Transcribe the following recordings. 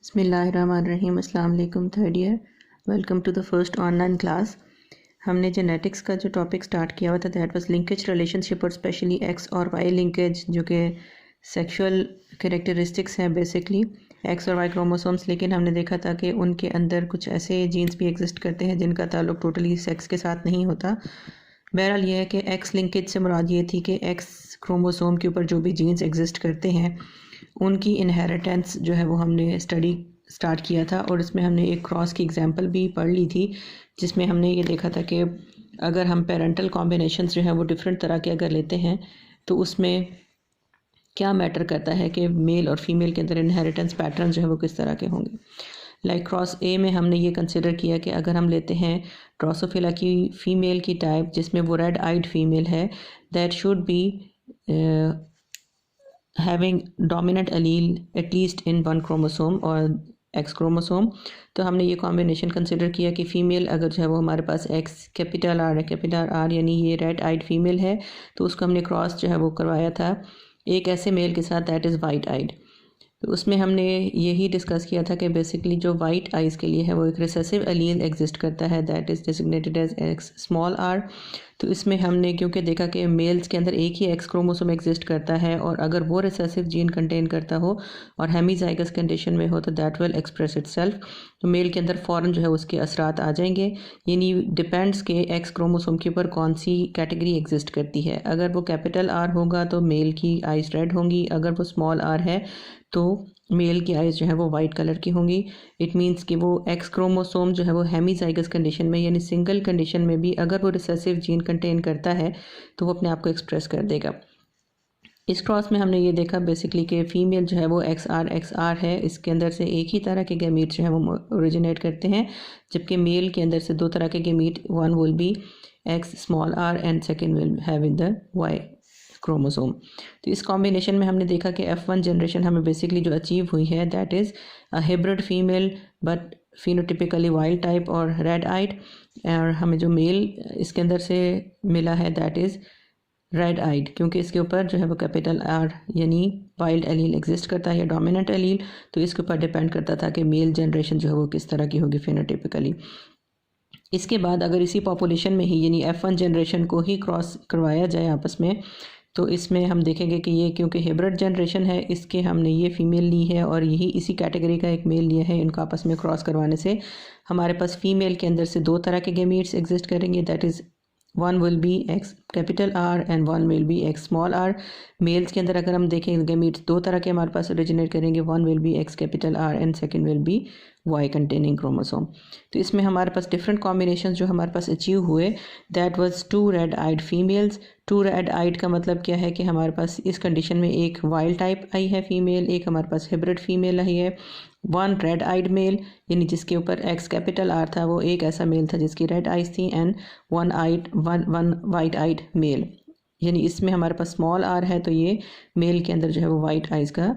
बिस्मिल्लाहिर्रहमानिर्रहीम। अस्सलाम वालेकुम। Third year, welcome to the first online class. हमने जेनेटिक्स का जो टॉपिक स्टार्ट किया हुआ था दैट वाज लिंकेज रिलेशनशिप और स्पेशली एक्स और वाई लिंकेज, जो कि सेक्सुअल कैरेक्टरिस्टिक्स हैं बेसिकली एक्स और वाई क्रोमोसोम्स। लेकिन हमने देखा था कि उनके अंदर कुछ ऐसे जीन्स भी एग्जिस्ट करते हैं जिनका ताल्लुक टोटली सेक्स के साथ नहीं होता। बहरहाल ये है कि एक्स लिंकेज से मुराद ये थी कि एक्स क्रोमोसोम के ऊपर जो भी जीन्स एग्जिस्ट करते हैं उनकी इनहेरिटेंस जो है वो हमने स्टडी स्टार्ट किया था, और इसमें हमने एक क्रॉस की एग्जांपल भी पढ़ ली थी जिसमें हमने ये देखा था कि अगर हम पेरेंटल कॉम्बिनेशंस जो है वो डिफरेंट तरह के अगर लेते हैं तो उसमें क्या मैटर करता है कि मेल और फीमेल के अंदर इनहेरिटेंस पैटर्न जो है वो किस तरह के होंगे। लाइक क्रॉस ए में हमने ये कंसिडर किया कि अगर हम लेते हैं ड्रोसोफिला की फ़ीमेल की टाइप जिसमें वो रेड आइड फीमेल है, that should be having dominant allele at least in one chromosome और एक्स क्रोमोसोम। तो हमने ये कॉम्बिनेशन कंसिडर किया कि फ़ीमेल अगर जो है वो हमारे पास एक्स कैपिटल आर है, कैपिटल आर यानी ये रेड आइड फीमेल है, तो उसको हमने क्रॉस जो है वो करवाया था एक ऐसे मेल के साथ दैट इज़ वाइट आइड। तो उसमें हमने यही डिस्कस किया था कि बेसिकली जो वाइट आइज़ के लिए है वो एक रिसेसिव एलील एग्जिस्ट करता है that is designated as X small R. तो इसमें हमने क्योंकि देखा कि मेल्स के अंदर एक ही एक्स क्रोमोसोम एग्जिस्ट करता है और अगर वो रिसेसिव जीन कंटेन करता हो और हेमीजाइगस कंडीशन में हो तो दैट विल एक्सप्रेस इटसेल्फ। तो मेल के अंदर फ़ौरन जो है उसके असरात आ जाएंगे। यानी डिपेंड्स के एक्स क्रोमोसोम के ऊपर कौन सी कैटेगरी एग्जिस्ट करती है। अगर वो कैपिटल आर होगा तो मेल की आइज़ रेड होंगी, अगर वो स्मॉल आर है तो मेल की आइज़ जो है वो वाइट कलर की होंगी। इट मींस कि वो एक्स क्रोमोसोम जो है वो हेमीजाइगस कंडीशन में यानी सिंगल कंडीशन में भी अगर वो रिसेसिव जीन कंटेन करता है तो वो अपने आप को एक्सप्रेस कर देगा। इस क्रॉस में हमने ये देखा बेसिकली कि फ़ीमेल जो है वो एक्स आर है, इसके अंदर से एक ही तरह के गैमीट जो है वो ओरिजिनेट करते हैं, जबकि मेल के अंदर से दो तरह के gamete, one will be X small R and second will have in the Y chromosome. तो इस कॉम्बिनेशन में हमने देखा कि F1 जनरेशन हमें बेसिकली जो अचीव हुई है that is a hybrid female but phenotypically wild type और रेड आइड, और हमें जो मेल इसके अंदर से मिला है दैट इज़ रेड आइड, क्योंकि इसके ऊपर जो है वो कैपिटल आर यानी वाइल्ड एलील एग्जिस्ट करता है या डोमिनेंट एलील। तो इसके ऊपर डिपेंड करता था कि मेल जनरेशन जो है वो किस तरह की होगी फिनोटिपिकली। इसके बाद अगर इसी पॉपुलेशन में ही यानी F1 जनरेशन को ही क्रॉस करवाया जाए आपस में, तो इसमें हम देखेंगे कि ये क्योंकि हाइब्रिड जनरेशन है इसके हमने ये फ़ीमेल ली है और यही इसी कैटेगरी का एक मेल लिया है। इनको आपस में क्रॉस करवाने से हमारे पास फ़ीमेल के अंदर से दो तरह के गैमीट्स एग्जिस्ट करेंगे that is one will be X capital R and one will be X small R. Males के अंदर अगर हम देखें गैमीट्स दो तरह के हमारे पास ओरिजिनेट करेंगे, one will be X capital R and second will be Y containing chromosome. तो इसमें हमारे पास डिफरेंट कॉम्बिनेशन जो हमारे पास अचीव हुए that was two red eyed females. Two red eyed का मतलब क्या है कि हमारे पास इस कंडीशन में एक वाइल्ड टाइप आई है फीमेल, एक हमारे पास हाइब्रिड फीमेल आई है। वन रेड आइड मेल यानी जिसके ऊपर एक्स कैपिटल आर था, वो एक ऐसा मेल था जिसकी रेड आइज थी, and one white eyed male यानी इसमें हमारे पास स्मॉल आर है, तो ये मेल के अंदर जो है वो वाइट आइज का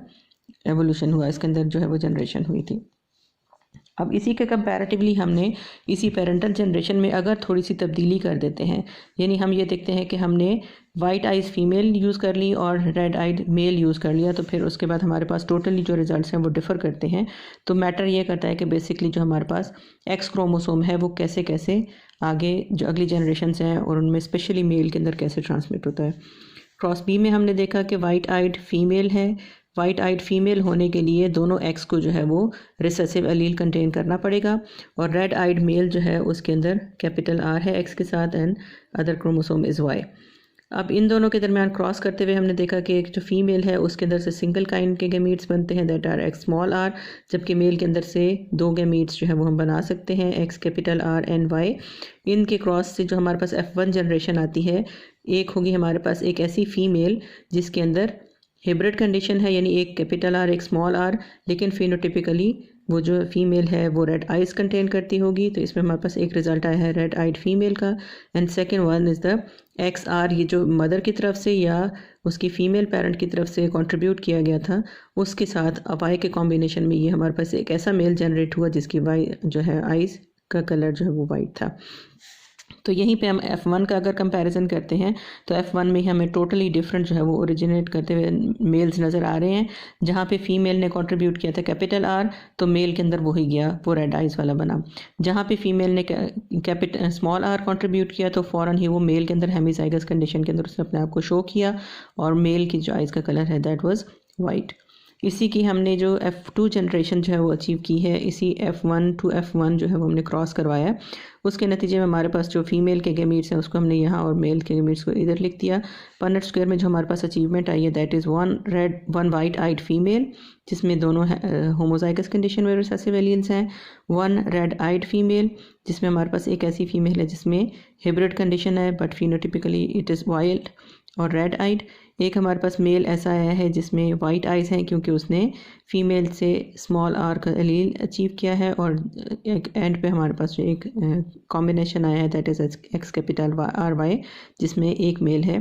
एवोल्यूशन हुआ, इसके अंदर जो है वो जनरेशन हुई थी। अब इसी के कंपैरेटिवली हमने इसी पेरेंटल जनरेशन में अगर थोड़ी सी तब्दीली कर देते हैं, यानी हम ये देखते हैं कि हमने वाइट आइज़ फीमेल यूज़ कर ली और रेड आइड मेल यूज़ कर लिया, तो फिर उसके बाद हमारे पास टोटली जो रिजल्ट्स हैं वो डिफ़र करते हैं। तो मैटर ये करता है कि बेसिकली जो हमारे पास एक्स क्रोमोसोम है वो कैसे कैसे आगे जो अगली जनरेशन्स हैं और उनमें स्पेशली मेल के अंदर कैसे ट्रांसमिट होता है। क्रॉस बी में हमने देखा कि वाइट आइड फीमेल है। वाइट आइड फीमेल होने के लिए दोनों एक्स को जो है वो रिसेसिव एलील कंटेन करना पड़ेगा, और रेड आइड मेल जो है उसके अंदर कैपिटल आर है एक्स के साथ and other chromosome is why. अब इन दोनों के दरमियान क्रॉस करते हुए हमने देखा कि एक जो फीमेल है उसके अंदर से सिंगल काइंड के गैमीट्स बनते हैं that are X small R, जबकि मेल के अंदर से दो गैमीट्स जो है वो हम बना सकते हैं X capital R and Y. इनके क्रॉस से जो हमारे पास F1 जनरेशन आती है, एक होगी हमारे पास एक ऐसी फ़ीमेल जिसके अंदर हाइब्रिड कंडीशन है यानी एक कैपिटल आर एक स्मॉल आर, लेकिन फिनोटिपिकली वो जो फीमेल है वो रेड आइज कंटेन करती होगी। तो इसमें हमारे पास एक रिजल्ट आया है रेड आइड फीमेल का, and second one is the X R, ये जो मदर की तरफ से या उसकी फ़ीमेल पेरेंट की तरफ से कंट्रीब्यूट किया गया था उसके साथ वाई के कॉम्बिनेशन में ये हमारे पास एक ऐसा मेल जनरेट हुआ जिसकी वाई जो है आइज़ का कलर जो है वो वाइट था। तो यहीं पे हम F1 का अगर कंपैरिजन करते हैं तो F1 में हमें टोटली डिफरेंट जो है वो ओरिजिनेट करते हुए मेल्स नज़र आ रहे हैं। जहाँ पे फीमेल ने कंट्रीब्यूट किया था कैपिटल R, तो मेल के अंदर वही गया, वो रेड आइज़ वाला बना। जहाँ पे फीमेल ने स्मॉल r कंट्रीब्यूट किया तो फ़ौरन ही वो मेल के अंदर हेमिज़ाइगस कंडीशन के अंदर उसने अपने आप को शो किया, और मेल की जो आइज़ का कलर है दैट वाज वाइट। इसी की हमने जो F2 जनरेशन जो है वो अचीव की है, इसी F1 टू F1 जो है वो हमने क्रॉस करवाया है। उसके नतीजे में हमारे पास जो फीमेल के गेमीट्स हैं उसको हमने यहाँ और मेल के गेमीट्स को इधर लिख दिया। पनेट स्क्वायर में जो हमारे पास अचीवमेंट आई है that is one white eyed female जिसमें दोनों होमोजाइगस कंडीशन में रिसेसिव एलील्स हैं, वन रेड आइड फीमेल जिसमें हमारे पास एक ऐसी फीमेल है जिसमें हिब्रिड कंडीशन है but phenotypically it is wild और रेड आइड। एक हमारे पास मेल ऐसा आया है जिसमें वाइट आइज़ हैं क्योंकि उसने फीमेल से स्मॉल r का एलील अचीव किया है, और एक एंड पे हमारे पास जो एक कॉम्बिनेशन आया है that is x capital RY जिसमें एक मेल है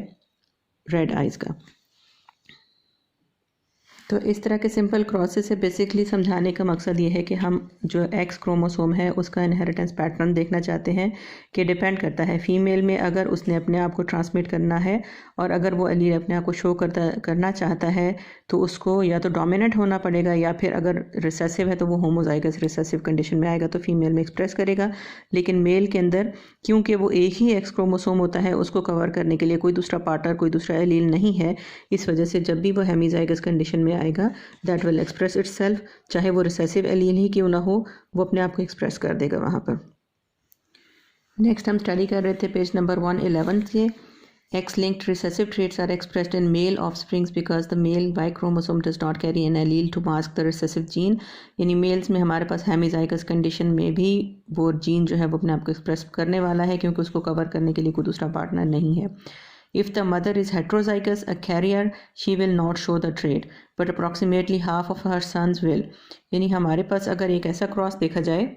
रेड आइज़ का। तो इस तरह के सिंपल क्रॉसेस से बेसिकली समझाने का मकसद ये है कि हम जो एक्स क्रोमोसोम है उसका इनहेरिटेंस पैटर्न देखना चाहते हैं कि डिपेंड करता है फीमेल में अगर उसने अपने आप को ट्रांसमिट करना है और अगर वो एलील अपने आप को शो करना चाहता है तो उसको या तो डोमिनेंट होना पड़ेगा, या फिर अगर रिसेसिव है तो वो होमोजाइगस रिसेसिव कंडीशन में आएगा तो फीमेल में एक्सप्रेस करेगा। लेकिन मेल के अंदर क्योंकि वो एक ही एक्स क्रोमोसोम होता है उसको कवर करने के लिए कोई दूसरा पार्टनर कोई दूसरा एलील नहीं है, इस वजह से जब भी वो हेमिजाइगस कंडीशन में आएगा दैट विल एक्सप्रेस इटसेल्फ, चाहे वो रिसेसिव एलील ही क्यों ना हो वो अपने आप को एक्सप्रेस कर देगा वहाँ पर। नेक्स्ट हम स्टडी कर रहे थे पेज नंबर 111 से। X-linked recessive traits are expressed in male offsprings because the male Y chromosome does not carry an allele to mask the recessive gene। यानी मेल्स में हमारे पास हेमिजाइगस कंडीशन में भी वो जीन जो है वो अपने आप को एक्सप्रेस करने वाला है क्योंकि उसको कवर करने के लिए कोई दूसरा पार्टनर नहीं है। If the mother is heterozygous, a carrier, she will not show the trait, but approximately half of her sons will। यानी हमारे पास अगर एक ऐसा क्रॉस देखा जाए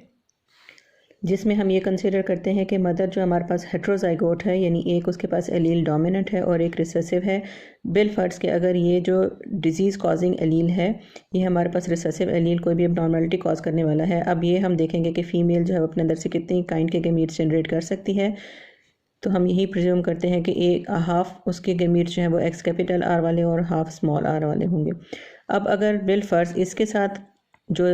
जिसमें हम ये कंसिडर करते हैं कि मदर जो हमारे पास हेट्रोजाइगोट है यानी एक उसके पास एलील डोमिनेंट है और एक रिसेसिव है, बिल फर्ज के अगर ये जो डिजीज़ कॉजिंग एलील है ये हमारे पास रिसेसिव एलील कोई भी अबनॉर्मलिटी कॉज करने वाला है। अब ये हम देखेंगे कि फ़ीमेल जो है अपने अंदर से कितनी काइंड के गेमीट्स जनरेट कर सकती है, तो हम यही प्रिज्यूम करते हैं कि एक हाफ उसके गेमीट्स जो है वो एक्स कैपिटल R वाले और हाफ स्मॉल r वाले होंगे। अब अगर बिल फर्ज इसके साथ जो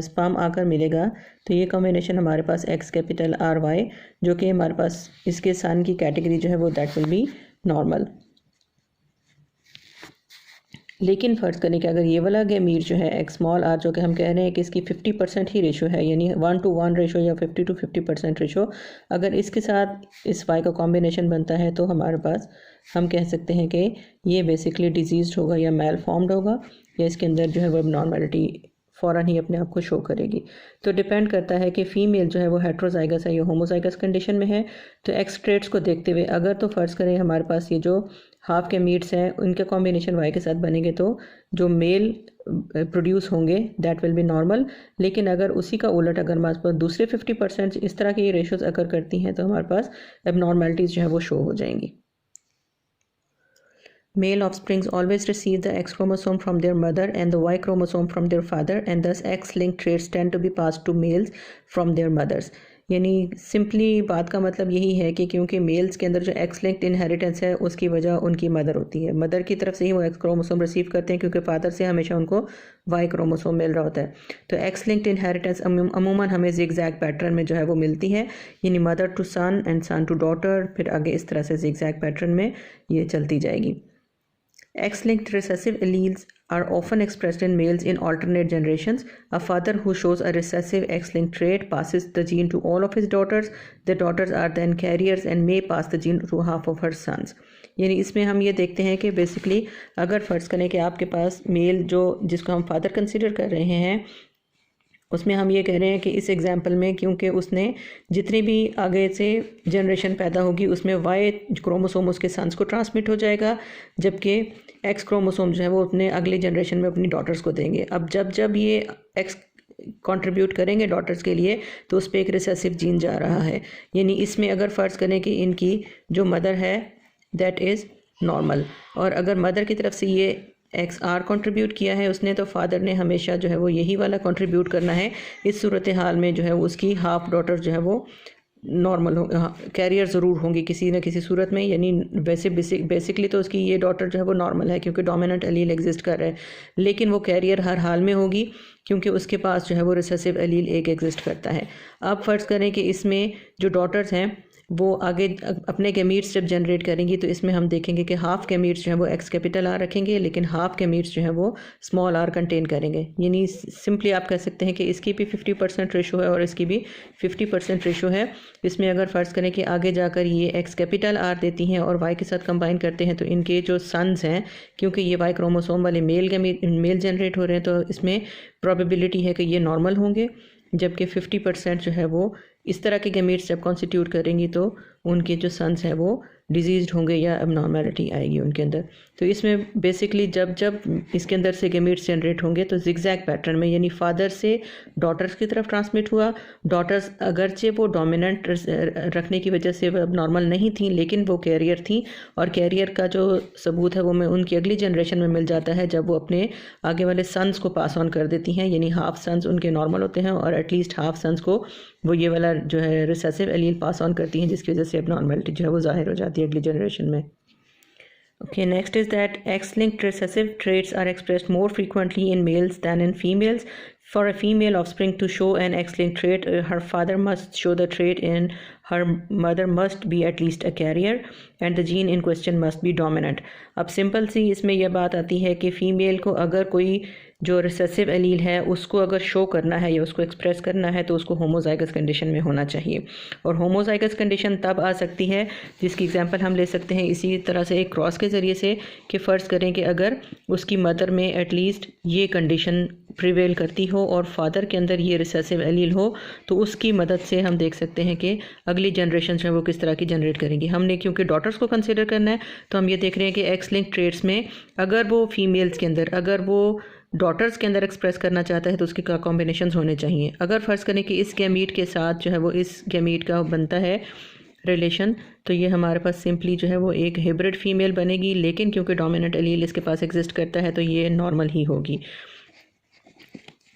स्पर्म आकर मिलेगा तो ये कॉम्बिनेशन हमारे पास एक्स कैपिटल RY जो कि हमारे पास इसके सन की कैटेगरी जो है वो दैट विल बी नॉर्मल। लेकिन फ़र्ज़ करें कि अगर ये वाला गेमीट जो है एक्स स्मॉल r जो कि हम कह रहे हैं कि इसकी 50% ही रेशो है यानी 1:1 रेशो या 50 to 50% रेशो, अगर इसके साथ इस y का कॉम्बिनेशन बनता है तो हमारे पास हम कह सकते हैं कि ये बेसिकली डिजीज़ होगा या मेल फॉर्म्ड होगा या इसके अंदर जो है वो एबनॉर्मलिटी फ़ौरन ही अपने आप को शो करेगी। तो डिपेंड करता है कि फ़ीमेल जो है वो हेट्रोजाइगस है या होमोजाइगस कंडीशन में है। तो एक्स ट्रेट्स को देखते हुए अगर तो फ़र्ज़ करें हमारे पास ये जो हाफ के मीट्स हैं उनके कॉम्बिनेशन वाई के साथ बनेंगे तो जो मेल प्रोड्यूस होंगे दैट विल बी नॉर्मल। लेकिन अगर उसी का उलट अगर हमारे पास दूसरे 50% इस तरह की रेशोज अकर करती हैं तो हमारे पास एबनॉर्मलिटीज़ जो है वो शो हो जाएंगी। Male offsprings always receive the X chromosome from their mother and the Y chromosome from their father, and thus X-linked traits tend to be passed to males from their mothers। यानी simply बात का मतलब यही है कि क्योंकि mails के अंदर जो एक्स लिंक्ड इनहेरिटेंस है उसकी वजह उनकी मदर होती है, मदर की तरफ से ही वो एक्स क्रोमोसोम रिसीव करते हैं क्योंकि फादर से हमेशा उनको वाई क्रोमोसोम मिल रहा होता है। तो एक्स लिंक्ड इनहेरिटेंस अमूमन हमें जिगजैग पैटर्न में जो है वो मिलती है, यानी mother to son and son to daughter, फिर आगे इस तरह से जिगजैग पैटर्न में ये चलती जाएगी। X-linked recessive alleles are often expressed in males in alternate generations. A father who shows a recessive X-linked trait passes the gene to all of his daughters. The daughters are then carriers and may pass the gene to half of her sons। यानी इसमें हम ये देखते हैं कि basically अगर फ़र्ज़ करें कि आपके पास मेल जो जिसको हम फादर कंसिडर कर रहे हैं उसमें हम ये कह रहे हैं कि इस एग्जाम्पल में क्योंकि उसने जितनी भी आगे से जनरेशन पैदा होगी उसमें वाई क्रोमोसोम उसके सन्स को ट्रांसमिट हो जाएगा, जबकि एक्स क्रोमोसोम जो है वो अपने अगली जनरेशन में अपनी डॉटर्स को देंगे। अब जब ये एक्स कंट्रीब्यूट करेंगे डॉटर्स के लिए तो उस पर एक रिसेसिव जीन जा रहा है, यानी इसमें अगर फ़र्ज़ करें कि इनकी जो मदर है दैट इज़ नॉर्मल और अगर मदर की तरफ से ये एक्स आर कंट्रीब्यूट किया है उसने तो फादर ने हमेशा जो है वो यही वाला कंट्रीब्यूट करना है। इस सूरत हाल में जो है वो उसकी हाफ डॉटर जो है वो नॉर्मल हो, कैरियर ज़रूर होंगे किसी न किसी सूरत में, यानी वैसे बेसिकली तो उसकी ये डॉटर जो है वो नॉर्मल है क्योंकि डोमिनेंट एलील एग्जिस्ट कर रहा है, लेकिन वो कैरियर हर हाल में होगी क्योंकि उसके पास जो है वो रिसेसिव एलील एक एग्जिस्ट करता है। अब फ़र्ज़ करें कि इसमें जो डॉटर्स हैं वो आगे अपने गैमीट्स जब जनरेट करेंगी तो इसमें हम देखेंगे कि हाफ गैमीट्स जो है वो एक्स कैपिटल आर रखेंगे, लेकिन हाफ गैमीट्स जो है वो स्मॉल आर कंटेन करेंगे। यानी सिंपली आप कह सकते हैं कि इसकी भी 50% रेशो है और इसकी भी 50% रेशो है। इसमें अगर फ़र्ज़ करें कि आगे जाकर ये एक्स कैपिटल आर देती हैं और वाई के साथ कंबाइन करते हैं तो इनके जो सन्स हैं, क्योंकि ये वाई क्रोमोसोम वाले मेल जनरेट हो रहे हैं, तो इसमें प्रॉबिलिटी है कि ये नॉर्मल होंगे, जबकि 50% जो है वो इस तरह के गैमीट्स जब कॉन्स्टिट्यूट करेंगी तो उनके जो सन्स हैं वो डिजीज़्ड होंगे या एबनॉर्मेलिटी आएगी उनके अंदर। तो इसमें बेसिकली जब जब इसके अंदर से गैमीट्स जनरेट होंगे तो जिगजैग पैटर्न में, यानी फादर से डॉटर्स की तरफ ट्रांसमिट हुआ। डॉटर्स अगरचे वो डोमिनेंट रखने की वजह से अब नॉर्मल नहीं थी, लेकिन वो कैरियर थी, और कैरियर का जो सबूत है वो में उनकी अगली जनरेशन में मिल जाता है जब वो अपने आगे वाले सन्स को पास ऑन कर देती हैं, यानी हाफ सन्स उनके नॉर्मल होते हैं और एटलीस्ट हाफ सन्स को वो ये वाला जो है रिसेसिव एलील पास ऑन करती हैं, जिसकी वजह से एबनॉर्मेलिटी जो है वो जाहिर हो जाती है अगली जनरेशन में। Okay, next is that X-linked recessive traits are expressed more frequently in males than in females. For a female offspring to show an X-linked trait, her father must show the trait and her mother must be at least a carrier and the gene in question must be dominant. अब simple सी इसमें यह बात आती है कि female को अगर कोई जो रिसेसिव एलील है उसको अगर शो करना है या उसको एक्सप्रेस करना है तो उसको होमोजाइगस कंडीशन में होना चाहिए, और होमोजाइगस कंडीशन तब आ सकती है जिसकी एग्जांपल हम ले सकते हैं इसी तरह से एक क्रॉस के ज़रिए से, कि फ़र्ज़ करें कि अगर उसकी मदर में एटलीस्ट ये कंडीशन प्रिवेल करती हो और फादर के अंदर ये रिसेसिव एलील हो, तो उसकी मदद से हम देख सकते हैं कि अगली जनरेशन जो है वो किस तरह की जनरेट करेंगी। हमने क्योंकि डॉटर्स को कंसिडर करना है तो हम ये देख रहे हैं कि एक्स लिंक ट्रेड्स में अगर वो फीमेल्स के अंदर, अगर वो डॉटर्स के अंदर एक्सप्रेस करना चाहता है तो उसके क्या कॉम्बिनेशंस होने चाहिए। अगर फ़र्ज़ करें कि इस गैमीट के साथ जो है वो इस गैमीट का बनता है रिलेशन, तो ये हमारे पास सिंपली जो है वो एक हाइब्रिड फीमेल बनेगी, लेकिन क्योंकि डोमिनेंट एलील इसके पास एग्जिस्ट करता है तो ये नॉर्मल ही होगी।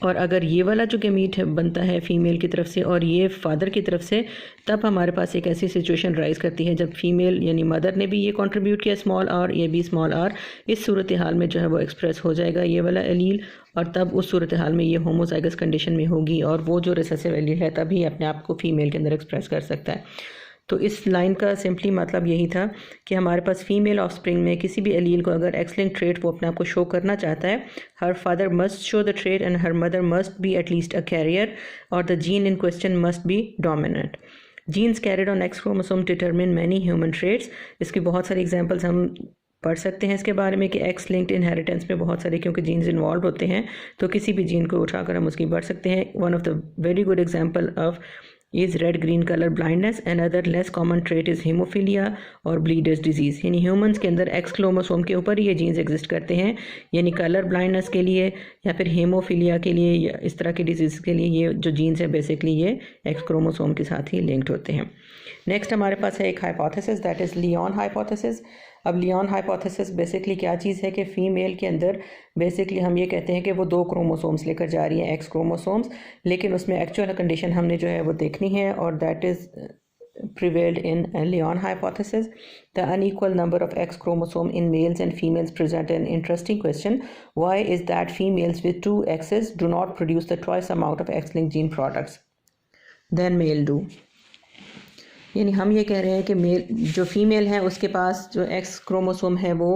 और अगर ये वाला जो गैमीट है बनता है फ़ीमेल की तरफ से और ये फादर की तरफ से, तब हमारे पास एक ऐसी सिचुएशन राइज़ करती है जब फीमेल यानी मदर ने भी ये कंट्रीब्यूट किया स्मॉल आर, ये भी स्मॉल आर, इस सूरत हाल में जो है वो एक्सप्रेस हो जाएगा ये वाला एलील, और तब उस सूरत हाल में ये होमोजाइगस कंडीशन में होगी और वो जो रिसेसिव एलील है तभी अपने आप को फ़ीमेल के अंदर एक्सप्रेस कर सकता है। तो इस लाइन का सिंपली मतलब यही था कि हमारे पास फीमेल ऑफस्प्रिंग में किसी भी एलील को अगर एक्स लिंक ट्रेट वो अपने आप को शो करना चाहता है, हर father must show the trait and हर mother must be at least a carrier और the gene in question must be dominant. Genes carried on X chromosome determine many human traits. इसकी बहुत सारी एग्जाम्पल्स हम पढ़ सकते हैं इसके बारे में कि एक्स लिंक्ड इनहेरिटेंस में बहुत सारे क्योंकि जीन्स इन्वॉल्व होते हैं तो किसी भी जीन को उठाकर हम उसकी पढ़ सकते हैं। One of the very good example of is red green color blindness. Another less common trait is hemophilia और bleeders disease। यानी ह्यूमंस के अंदर एक्स क्रोमोसोम के ऊपर ये जीन्स एग्जिस्ट करते हैं, यानी कलर ब्लाइंडनेस के लिए या फिर हेमोफीलिया के लिए या इस तरह की डिजीज़ के लिए ये जो जीन्स है बेसिकली ये एक्स क्रोमोसोम के साथ ही लिंक्ड होते हैं। नेक्स्ट हमारे पास है एक hypothesis that is Lyon hypothesis. अब लियोन हाइपोथेसिस बेसिकली क्या चीज़ है कि फ़ीमेल के अंदर बेसिकली हम ये कहते हैं कि वो 2 क्रोमोसोम्स लेकर जा रही है एक्स क्रोमोसोम्स, लेकिन उसमें एक्चुअल कंडीशन हमने जो है वो देखनी है और that is prevailed in Lion hypothesis. The unequal number of X chromosome in males and females present an interesting question. Why is that females with 2 X's do not produce the twice amount of X-linked gene products than male do? यानी हम ये कह रहे हैं कि mail जो female है उसके पास जो एक्स क्रोमोसोम है वो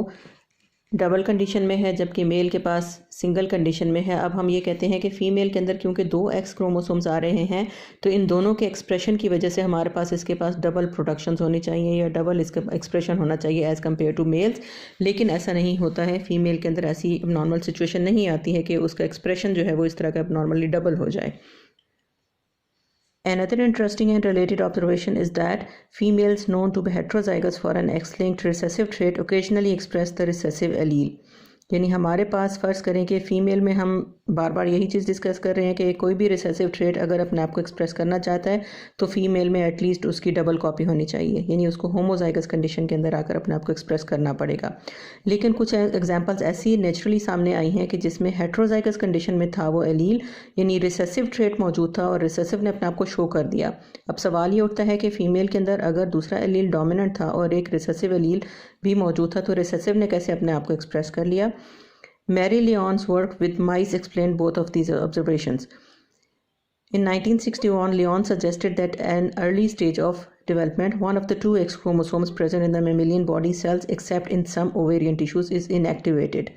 डबल कंडीशन में है जबकि मेल के पास सिंगल कंडीशन में है। अब हम ये कहते हैं कि फ़ीमेल के अंदर क्योंकि 2 एक्स क्रोमोसोम्स आ रहे हैं तो इन दोनों के एक्सप्रेशन की वजह से हमारे पास इसके पास डबल प्रोडक्शंस होनी चाहिए या डबल इसका एक्सप्रेशन होना चाहिए एज़ कम्पेयर टू मेल्स, लेकिन ऐसा नहीं होता है। फ़ीमेल के अंदर ऐसी नॉर्मल सिचुएशन नहीं आती है कि उसका एक्सप्रेशन जो है वो इस तरह का नॉर्मली डबल हो जाए। Another interesting and related observation is that females known to be heterozygous for an X-linked recessive trait occasionally express the recessive allele. यानी हमारे पास फ़र्ज़ करें कि फ़ीमेल में हम बार बार यही चीज़ डिस्कस कर रहे हैं कि कोई भी रिसेसिव ट्रेट अगर अपने आप को एक्सप्रेस करना चाहता है तो फ़ीमेल में एटलीस्ट उसकी डबल कॉपी होनी चाहिए, यानी उसको होमोजाइगस कंडीशन के अंदर आकर अपने आप को एक्सप्रेस करना पड़ेगा। लेकिन कुछ एग्जांपल्स ऐसी नेचुरली सामने आई हैं कि जिसमें हेट्रोजाइगस कंडीशन में था वो एलील, यानी रिसेसिव ट्रेट मौजूद था और रिसेसिव ने अपने आप को शो कर दिया। अब सवाल ये उठता है कि फ़ीमेल के अंदर अगर दूसरा एलील डोमिनेंट था और एक रिसेसिव एलील भी मौजूद था तो रिसेसिव ने कैसे अपने आप को एक्सप्रेस कर लिया। Mary Leon's work with mice explained both of these observations. In 1961, Leon suggested that at an early stage of development, one of the two X chromosomes present in the mammalian body cells, except in some ovarian tissues, is inactivated.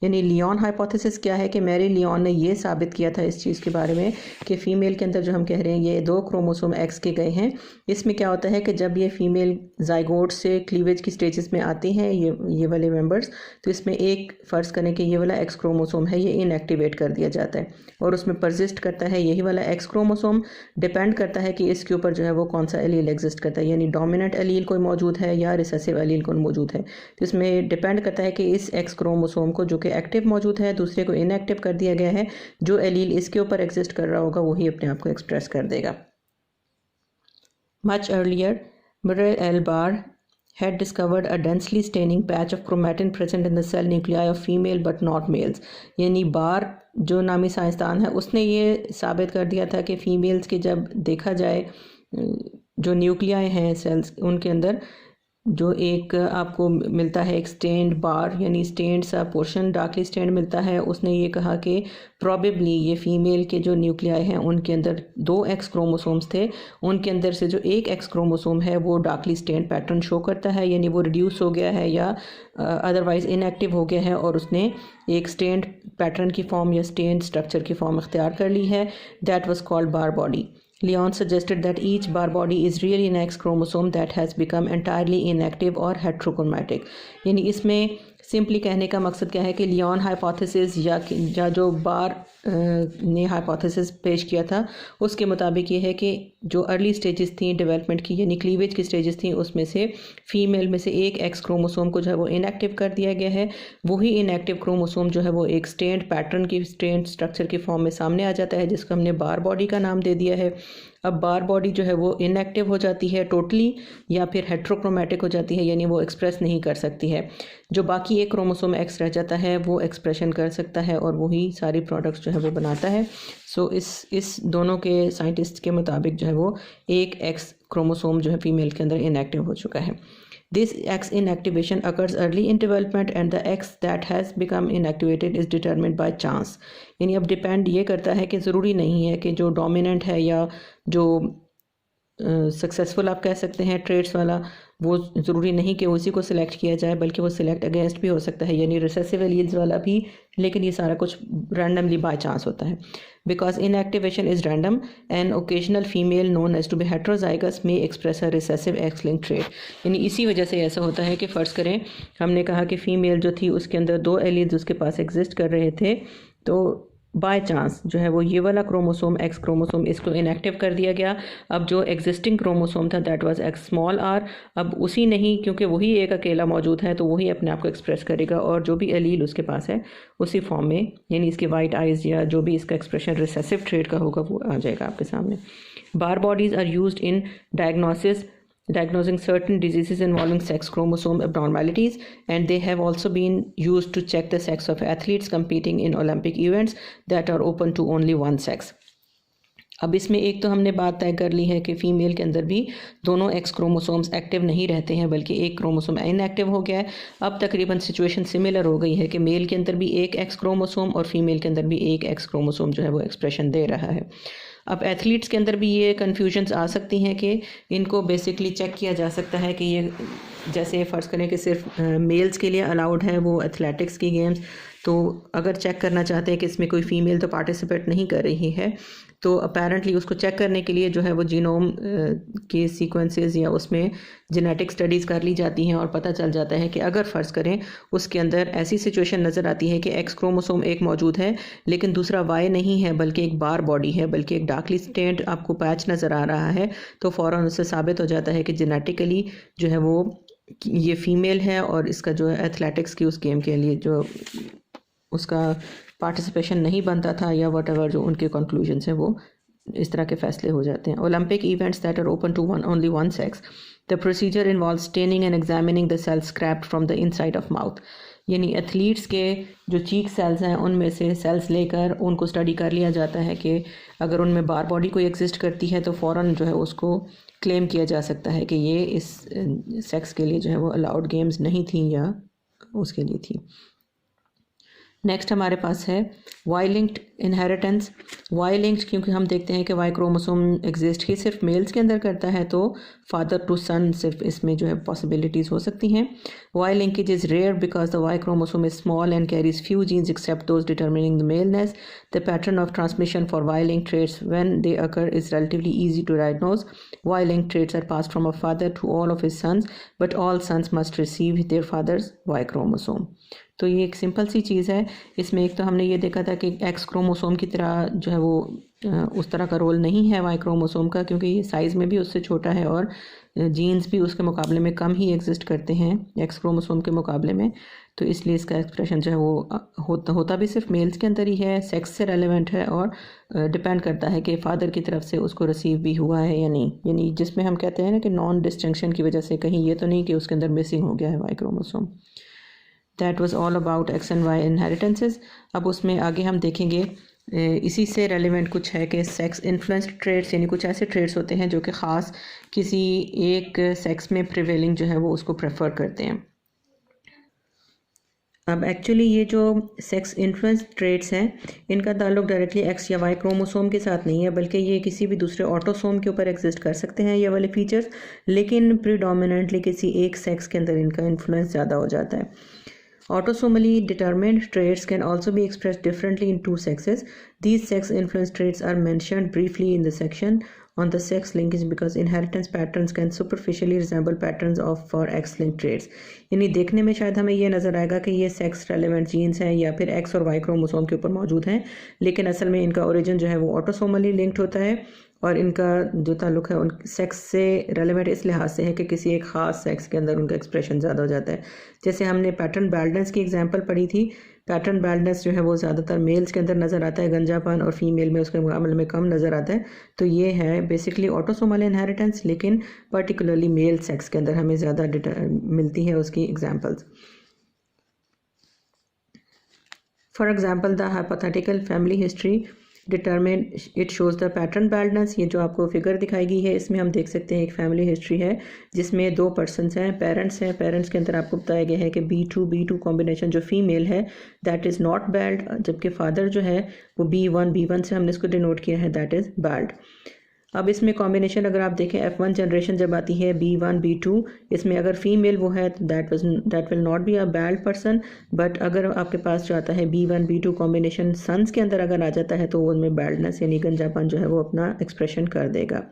यानी Leone hypothesis क्या है कि Mary Leone ने ये साबित किया था इस चीज़ के बारे में कि फ़ीमेल के अंदर जो हम कह रहे हैं ये 2 क्रोमोसोम एक्स के गए हैं। इसमें क्या होता है कि जब ये फ़ीमेल जाइगोट से क्लीवेज की स्टेजेस में आती हैं ये वाले मेंबर्स, तो इसमें एक फ़र्ज़ करें कि ये वाला एक्स क्रोमोसोम है, ये इनएक्टिवेट कर दिया जाता है और उसमें परसिस्ट करता है यही वाला एक्स क्रोमोसोम। डिपेंड करता है कि इसके ऊपर जो है वो कौन सा एलील एग्जिस्ट करता है, यानी डोमिनेंट एलील कोई मौजूद है या रिसेसिव एलील कोई मौजूद है। तो इसमें डिपेंड करता है कि इस एक्स क्रोमोसोम को जो कि एक्टिव मौजूद है दूसरे को इनएक्टिव कर दिया गया है, जो एलील इसके ऊपर एग्जिस्ट कर रहा होगा वही अपने आप को एक्सप्रेस कर देगा। Much earlier Murray L. Barr had discovered a densely staining patch of chromatin present in the cell nuclei of female but not males. यानी बार जो नामी साइंसदान है उसने ये साबित कर दिया था कि फीमेल्स के जब देखा जाए जो न्यूक्लियाई हैं सेल्स उनके अंदर जो एक आपको मिलता है एक स्टेन्ड बार यानी स्टेन्ड सा पोर्शन डार्कली स्टेन्ड मिलता है, उसने ये कहा कि प्रॉबेबली ये फीमेल के जो न्यूक्लियाई हैं उनके अंदर 2 एक्स क्रोमोसोम्स थे, उनके अंदर से जो एक एक्स क्रोमोसोम है वो डार्कली स्टेन्ड पैटर्न शो करता है, यानी वो रिड्यूस हो गया है या अदरवाइज़ इनएक्टिव हो गया है और उसने एक स्टेन्ड पैटर्न की फॉर्म या स्टेन्ड स्ट्रक्चर की फॉर्म इख्तियार कर ली है। That was called bar body. Leon suggested that each bar body is really an X chromosome that has become entirely inactive or heterochromatic. यानी इसमें सिंपली कहने का मकसद क्या है कि लियोन हाइपोथेसिस या जो बार ने हाइपोथेसिस पेश किया था उसके मुताबिक ये है कि जो अर्ली स्टेजेस थी डेवलपमेंट की यानी क्लीवेज की स्टेजेस थी उसमें से फीमेल में से एक एक्स क्रोमोसोम को जो है वो इनएक्टिव कर दिया गया है। वही इनएक्टिव क्रोमोसोम जो है वो एक स्टेन्ड पैटर्न की स्टेन्ड स्ट्रक्चर की फॉर्म में सामने आ जाता है जिसको हमने बार बॉडी का नाम दे दिया है। अब बार बॉडी जो है वो इनएक्टिव हो जाती है टोटली या फिर हेट्रोक्रोमैटिक हो जाती है, यानी वो एक्सप्रेस नहीं कर सकती है। जो बाकी एक क्रोमोसोम एक्स रह जाता है वो एक्सप्रेशन कर सकता है और वही सारी प्रोडक्ट्स जो है वो बनाता है। सो इस दोनों के साइंटिस्ट के मुताबिक जो है वो एक एक्स क्रोमोसोम जो है फीमेल के अंदर इनएक्टिव हो चुका है। This X inactivation occurs early in development and the X that has become inactivated is determined by chance. यानी अब डिपेंड ये करता है कि ज़रूरी नहीं है कि जो डोमिनेंट है या जो सक्सेसफुल आप कह सकते हैं ट्रेड्स वाला वो ज़रूरी नहीं कि उसी को सिलेक्ट किया जाए बल्कि वो सिलेक्ट अगेंस्ट भी हो सकता है, यानी रिसेसिव एलील्स वाला भी, लेकिन ये सारा कुछ रैंडमली बाय चांस होता है। Because inactivation is random an occasional female known as to be heterozygous may express a recessive X link trait. यानी इसी वजह से ऐसा होता है कि फ़र्ज़ करें हमने कहा कि फ़ीमेल जो थी उसके अंदर 2 एलील्स उसके पास एग्जिस्ट कर रहे थे, तो बाय चांस जो है वो ये वाला क्रोमोसोम एक्स क्रोमोसोम इसको इनएक्टिव कर दिया गया। अब जो एग्जिस्टिंग क्रोमोसोम था that was X small R, अब उसी नहीं क्योंकि वही एक अकेला मौजूद है तो वही अपने आप को एक्सप्रेस करेगा और जो भी एलील उसके पास है उसी फॉर्म में, यानी इसके वाइट आइज़ या जो भी इसका एक्सप्रेशन रिसेसिव ट्रेट का होगा वो आ जाएगा आपके सामने। Barr bodies are used in diagnosing certain diseases involving sex chromosome abnormalities, and they have also been used to check the sex of athletes competing in Olympic events that are open to only one sex. अब इसमें एक तो हमने बात तय कर ली है कि फ़ीमेल के अंदर भी दोनों एक्स क्रोमोसोम्स एक्टिव नहीं रहते हैं बल्कि एक क्रोमोसोम इनएक्टिव हो गया है। अब तकरीबन सिचुएशन सिमिलर हो गई है कि मेल के अंदर भी एक एक्स क्रोमोसोम और फीमेल के अंदर भी एक एक्स क्रोमोसोम जो है वो एक्सप्रेशन दे रहा है। अब एथलीट्स के अंदर भी ये कन्फ्यूजन्स आ सकती हैं कि इनको बेसिकली चेक किया जा सकता है कि ये जैसे फ़र्ज़ करें कि सिर्फ मेल्स के लिए अलाउड है वो एथलेटिक्स की गेम्स, तो अगर चेक करना चाहते हैं कि इसमें कोई फ़ीमेल तो पार्टिसिपेट नहीं कर रही है तो अपेरेंटली उसको चेक करने के लिए जो है वो जीनोम के सीक्वेंसेस या उसमें जेनेटिक स्टडीज़ कर ली जाती हैं और पता चल जाता है कि अगर फ़र्ज़ करें उसके अंदर ऐसी सिचुएशन नज़र आती है कि एक्स क्रोमोसोम एक मौजूद है लेकिन दूसरा वाई नहीं है बल्कि एक बार बॉडी है, बल्कि एक डार्कली स्टेन्ड आपको पैच नज़र आ रहा है, तो फ़ौरन उससे साबित हो जाता है कि जेनेटिकली जो है वो ये फ़ीमेल है और इसका जो है एथलेटिक्स की उस गेम के लिए जो उसका पार्टिसिपेशन नहीं बनता था या वट जो उनके कंक्लूजन्स हैं वो इस तरह के फैसले हो जाते हैं। Olympic events that are open to only one sex, the procedure involve staining and examining the cells scrapped from the inside of mouth. यानी एथलीट्स के जो चीक सेल्स हैं उनमें से सेल्स लेकर उनको स्टडी कर लिया जाता है कि अगर उनमें बार बॉडी कोई एग्जिस्ट करती है तो फ़ौरन जो है उसको क्लेम किया जा सकता है कि ये इस सेक्स के लिए जो है वो अलाउड गेम्स नहीं थी या उसके लिए थी। नेक्स्ट हमारे पास है Y linked inheritance. Y linked क्योंकि हम देखते हैं कि वाई क्रोमोसोम एग्जिस्ट ही सिर्फ मेल्स के अंदर करता है तो फादर टू सन सिर्फ इसमें जो है पॉसिबिलिटीज़ हो सकती हैं। Y linkage is rare because the Y chromosome is small and carries few genes except those determining the maleness. The pattern of transmission for Y link traits when they occur is relatively easy to diagnose. Y link traits are passed from a father to all of his sons but all sons must receive their father's Y chromosome. तो ये एक simple सी चीज़ है। इसमें एक तो हमने ये देखा था कि एक्स क्रोमोसोम की तरह जो है वो उस तरह का रोल नहीं है वाई क्रोमोसोम का, क्योंकि ये साइज़ में भी उससे छोटा है और जीन्स भी उसके मुकाबले में कम ही एग्जिस्ट करते हैं एक्स क्रोमोसोम के मुकाबले में। तो इसलिए इसका एक्सप्रेशन जो है वो होता भी सिर्फ मेल्स के अंदर ही है, सेक्स से रेलेवेंट है और डिपेंड करता है कि फ़ादर की तरफ से उसको रिसीव भी हुआ है या नहीं। यानी जिसमें हम कहते हैं ना कि नॉन डिस्टिंक्शन की वजह से कहीं ये तो नहीं कि उसके अंदर मिसिंग हो गया है Y chromosome. That was all about X and Y inheritances. अब उसमें आगे हम देखेंगे इसी से रेलिवेंट कुछ है कि सेक्स इन्फ्लुएंस्ड ट्रेड्स, यानी कुछ ऐसे ट्रेड्स होते हैं जो कि ख़ास किसी एक सेक्स में प्रिवेलिंग जो है वो उसको प्रेफर करते हैं। अब एक्चुअली ये जो सेक्स इन्फ्लुएंस ट्रेड्स हैं इनका ताल्लुक डायरेक्टली एक्स या वाई क्रोमोसोम के साथ नहीं है, बल्कि ये किसी भी दूसरे ऑटोसोम के ऊपर एग्जिस्ट कर सकते हैं ये वाले फीचर्स, लेकिन प्रीडोमिनेंटली किसी एक सेक्स के अंदर इनका इन्फ्लुएंस ज़्यादा हो जाता है। Autosomally determined traits can also be expressed differently in two sexes. These sex-influenced traits are mentioned briefly in the section on the sex linkage because inheritance patterns can superficially resemble patterns of for X-linked traits. यानी देखने में शायद हमें ये नज़र आएगा कि ये सेक्स रेलेवेंट जीन्स हैं या फिर एक्स और वाई क्रोमोसोम के ऊपर मौजूद हैं, लेकिन असल में इनका ओरिजिन जो है वो ऑटोसोमली लिंक्ड होता है और इनका जो ताल्लुक है उन सेक्स से रेलेवेंट इस लिहाज से है कि किसी एक ख़ास सेक्स के अंदर उनका एक्सप्रेशन ज़्यादा हो जाता है। जैसे हमने पैटर्न बैलेंस की एग्जांपल पढ़ी थी, पैटर्न बैलेंस जो है वो ज़्यादातर मेल्स के अंदर नज़र आता है गंजापन, और फीमेल में उसके मुकाबले में कम नज़र आता है। तो ये है बेसिकली ऑटोसोमल इनहेरिटेंस, लेकिन पर्टिकुलरली मेल सेक्स के अंदर हमें ज़्यादा मिलती है उसकी examples. For example the hypothetical family history determine it shows the pattern balance. ये जो आपको फिगर दिखाई गई है इसमें हम देख सकते हैं एक फैमिली हिस्ट्री है जिसमें दो पर्सनस हैं, पेरेंट्स हैं। पेरेंट्स के अंदर आपको बताया गया है कि B2 कॉम्बिनेशन जो फीमेल है दैट इज़ नॉट बैल्ड, जबकि फादर जो है वो B1 से हमने इसको डिनोट किया है दैट इज़ बैल्ड। अब इसमें कॉम्बिनेशन अगर आप देखें F1 जनरेशन जब आती है B1 B2, इसमें अगर फीमेल वो है तो that will not be a bald person, but अगर आपके पास जो आता है B1 B2 कॉम्बिनेशन सन्स के अंदर अगर आ जाता है तो उनमें बैल्डनेस यानी गंजापन जो है वो अपना एक्सप्रेशन कर देगा।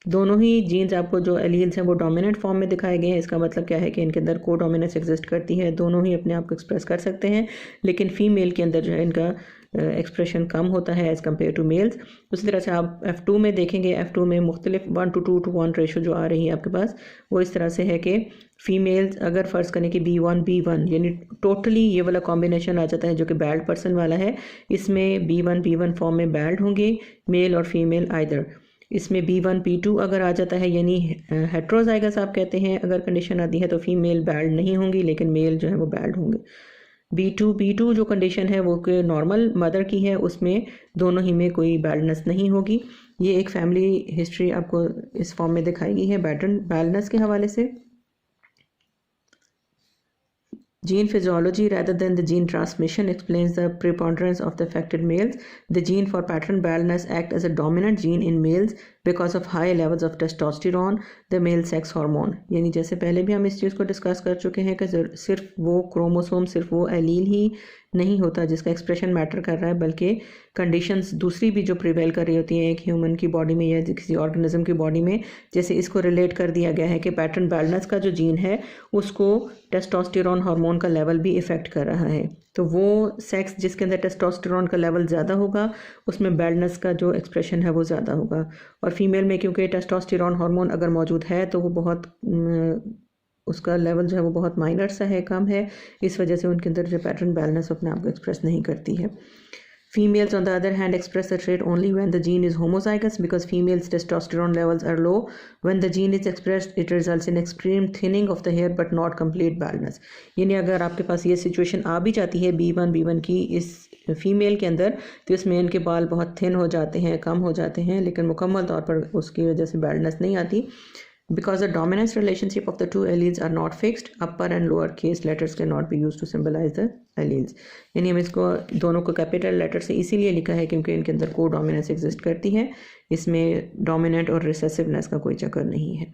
दोनों ही जीन्स आपको जो एलील्स हैं वो डोमिनेंट फॉर्म में दिखाए गए हैं। इसका मतलब क्या है कि इनके अंदर को डोमिनेंस एग्जिस्ट करती है, दोनों ही अपने आप को एक्सप्रेस कर सकते हैं, लेकिन फीमेल के अंदर जो है इनका एक्सप्रेशन कम होता है एज़ कम्पेयर टू मेल्स। उसी तरह से आप F2 में देखेंगे, F2 में मुख्तलिफ 1:2:1 रेशो जो आ रही है आपके पास वो इस तरह से है कि फ़ीमेल्स अगर फ़र्ज़ करें कि B1 यानी टोटली ये वाला कॉम्बिनेशन आ जाता है जो कि बैल्ड पर्सन वाला है, इसमें B1 फॉर्म में बैल्ड होंगे मेल और फीमेल आइदर। इसमें B1 B2 अगर आ जाता है यानी हेट्रोजाइगस आप कहते हैं, अगर कंडीशन आती है तो फीमेल बैल्ड नहीं होंगी लेकिन मेल जो है वो बैल्ड होंगे। B2 जो कंडीशन है वो कि नॉर्मल मदर की है, उसमें दोनों ही में कोई बैल्डनेस नहीं होगी। ये एक फैमिली हिस्ट्री आपको इस फॉर्म में दिखाई गई है पैटर्न बैलेंस के हवाले से। Gene physiology rather than the gene transmission explains the preponderance of the affected males. The gene for pattern baldness act as a dominant gene in males because of high levels of testosterone, the male sex hormone. यानी जैसे पहले भी हम इस चीज़ को discuss कर चुके हैं कि सिर्फ वो क्रोमोसोम, सिर्फ वो एलील ही नहीं होता जिसका एक्सप्रेशन मैटर कर रहा है, बल्कि कंडीशंस दूसरी भी जो प्रिवेल कर रही होती हैं एक ह्यूमन की बॉडी में या किसी ऑर्गेनिज्म की बॉडी में। जैसे इसको रिलेट कर दिया गया है कि पैटर्न बैलेंस का जो जीन है उसको टेस्टोस्टेरोन हार्मोन का लेवल भी इफ़ेक्ट कर रहा है। तो वो सेक्स जिसके अंदर टेस्टोस्टेरोन का लेवल ज़्यादा होगा उसमें बैलेंस का जो एक्सप्रेशन है वो ज़्यादा होगा, और फीमेल में क्योंकि टेस्टोस्टेरोन हार्मोन अगर मौजूद है तो वो बहुत उसका लेवल जो है वो बहुत माइनर सा है, कम है, इस वजह से उनके अंदर जो पैटर्न बैलेंस अपने आप को एक्सप्रेस नहीं करती है। Females, on the other hand, express the trait only when the gene is homozygous because females' testosterone levels are low. When the gene is expressed, it results in extreme thinning of the hair but not complete baldness. यानी अगर आपके पास ये situation आ भी जाती है B1 की इस female के अंदर, तो इसमें इनके बाल बहुत थिन हो जाते हैं, कम हो जाते हैं, लेकिन मुकम्मल तौर पर उसकी वजह से बाल्डनेस नहीं आती। Because the dominance relationship of the two alleles are not fixed, upper and lower case letters cannot be used to symbolize the alleles. यानी हम इसको दोनों को कैपिटल लेटर से इसीलिए लिखा है क्योंकि इनके अंदर को डोमिनेंस एग्जिस्ट करती है, इसमें डोमिनेंट और रिसेसिवनेस का कोई चक्कर नहीं है।